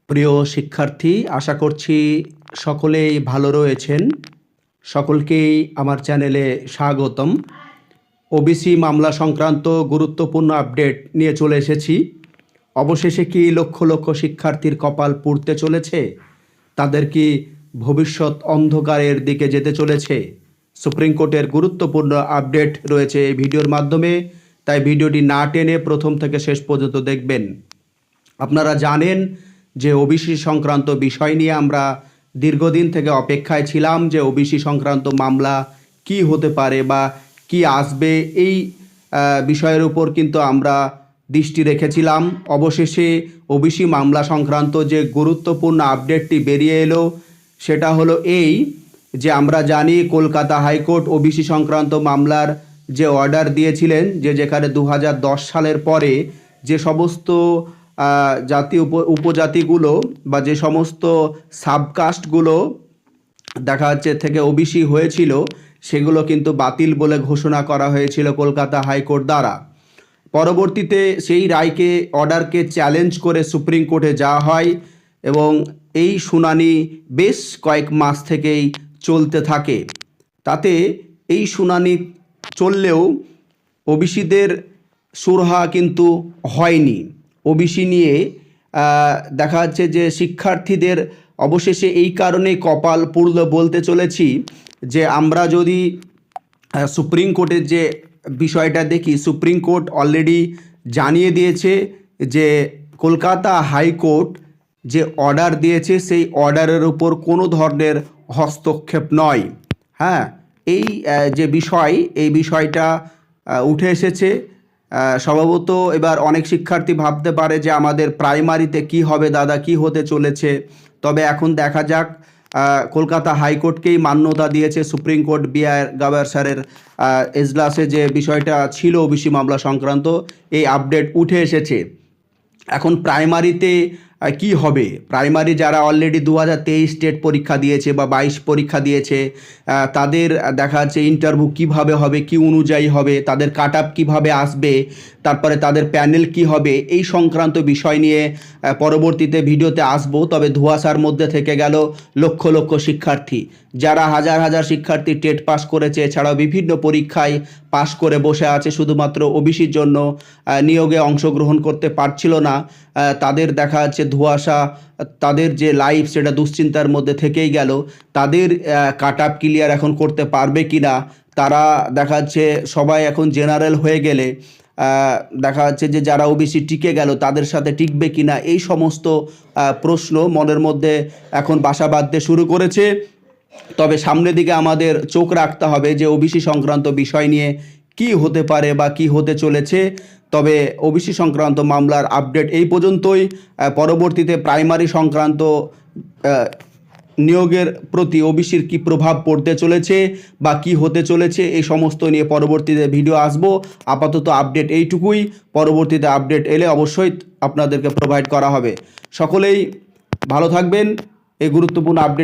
প্রিয় শিক্ষার্থী, আশা করছি সকলেই ভালো রয়েছেন। সকলকেই আমার চ্যানেলে স্বাগতম। ওবিসি মামলা সংক্রান্ত গুরুত্বপূর্ণ আপডেট নিয়ে চলে এসেছি। অবশেষে কি লক্ষ লক্ষ শিক্ষার্থীর কপাল পুড়তে চলেছে? তাদের কি ভবিষ্যৎ অন্ধকারের দিকে যেতে চলেছে? সুপ্রিম কোর্টের গুরুত্বপূর্ণ আপডেট রয়েছে এই ভিডিওর মাধ্যমে, তাই ভিডিওটি না টেনে প্রথম থেকে শেষ পর্যন্ত দেখবেন। আপনারা জানেন যে ওবিসি সংক্রান্ত বিষয় নিয়ে আমরা দীর্ঘদিন থেকে অপেক্ষায় ছিলাম যে ওবিসি সংক্রান্ত মামলা কি হতে পারে বা কি আসবে, এই বিষয়ের উপর কিন্তু আমরা দৃষ্টি রেখেছিলাম। অবশেষে ওবিসি মামলা সংক্রান্ত যে গুরুত্বপূর্ণ আপডেটটি বেরিয়ে এলো সেটা হলো এই যে আমরা জানি কলকাতা হাইকোর্ট ওবিসি সংক্রান্ত মামলার যে অর্ডার দিয়েছিলেন যে যেখানে 2010 সালের পরে যে সমস্ত জাতি উপজাতিগুলো বা যে সমস্ত সাবকাস্টগুলো দেখা যাচ্ছে থেকে ওবিসি হয়েছিল সেগুলো কিন্তু বাতিল বলে ঘোষণা করা হয়েছিল কলকাতা হাইকোর্ট দ্বারা। পরবর্তীতে সেই রায়কে অর্ডারকে চ্যালেঞ্জ করে সুপ্রিম কোর্টে যাওয়া হয় এবং এই শুনানি বেশ কয়েক মাস থেকেই চলতে থাকে। তাতে এই শুনানি চললেও ওবিসিদের সুরাহা কিন্তু হয়নি। ওবিসি নিয়ে দেখা যাচ্ছে যে শিক্ষার্থীদের অবশেষে এই কারণে কপাল পুড়ল বলতে চলেছি যে আমরা যদি সুপ্রিম কোর্টের যে বিষয়টা দেখি, সুপ্রিম কোর্ট অলরেডি জানিয়ে দিয়েছে যে কলকাতা হাইকোর্ট যে অর্ডার দিয়েছে সেই অর্ডারের উপর কোনো ধরনের হস্তক্ষেপ নয়। হ্যাঁ, এই যে বিষয়, এই বিষয়টা উঠে এসেছে। স্বভাবত এবার অনেক শিক্ষার্থী ভাবতে পারে যে আমাদের প্রাইমারিতে কি হবে দাদা, কি হতে চলেছে। তবে এখন দেখা যাক। কলকাতা হাইকোর্টকেই মান্যতা দিয়েছে সুপ্রিম কোর্ট বি.আর. গাভার স্যারের এজলাসে যে বিষয়টা ছিল ওবিসি মামলা সংক্রান্ত, এই আপডেট উঠে এসেছে। এখন প্রাইমারিতে কি হবে? প্রাইমারি যারা অলরেডি 2023 স্টেট পরীক্ষা দিয়েছে বা 22 পরীক্ষা দিয়েছে তাদের দেখা যাচ্ছে ইন্টারভিউ কিভাবে হবে, কি অনুযায়ী হবে, তাদের কাট আপ কীভাবে আসবে, তারপরে তাদের প্যানেল কি হবে, এই সংক্রান্ত বিষয় নিয়ে পরবর্তীতে ভিডিওতে আসবো। তবে ধোঁয়াশার মধ্যে থেকে গেল লক্ষ লক্ষ শিক্ষার্থী, যারা হাজার হাজার শিক্ষার্থী টেট পাস করেছে, এছাড়াও বিভিন্ন পরীক্ষায় পাস করে বসে আছে, শুধুমাত্র ওবিসির জন্য নিয়োগে অংশগ্রহণ করতে পারছিল না। তাদের দেখা যাচ্ছে ধোঁয়াশা, তাদের যে লাইফ সেটা দুশ্চিন্তার মধ্যে থেকেই গেল। তাদের কাট আপ ক্লিয়ার এখন করতে পারবে কি না, তারা দেখা যাচ্ছে সবাই এখন জেনারেল হয়ে গেলে দেখা যাচ্ছে যে যারা ওবিসি টিকে গেল তাদের সাথে টিকবে কি না, এই সমস্ত প্রশ্ন মনের মধ্যে এখন বাসা বাঁধতে শুরু করেছে। তবে সামনের দিকে আমাদের চোখ রাখতে হবে যে ওবিসি সংক্রান্ত বিষয় নিয়ে কি হতে পারে বা কি হতে চলেছে। তবে ওবিসি সংক্রান্ত মামলার আপডেট এই পর্যন্তই। পরবর্তীতে প্রাইমারি সংক্রান্ত নিয়োগের প্রতি ওবিসির কি প্রভাব পড়তে চলেছে বা কি হতে চলেছে, এই সমস্ত নিয়ে পরবর্তীতে ভিডিও আসবো। আপাতত আপডেট এইটুকুই। পরবর্তীতে আপডেট এলে অবশ্যই আপনাদেরকে প্রোভাইড করা হবে। সকলেই ভালো থাকবেন। এই গুরুত্বপূর্ণ আপডেট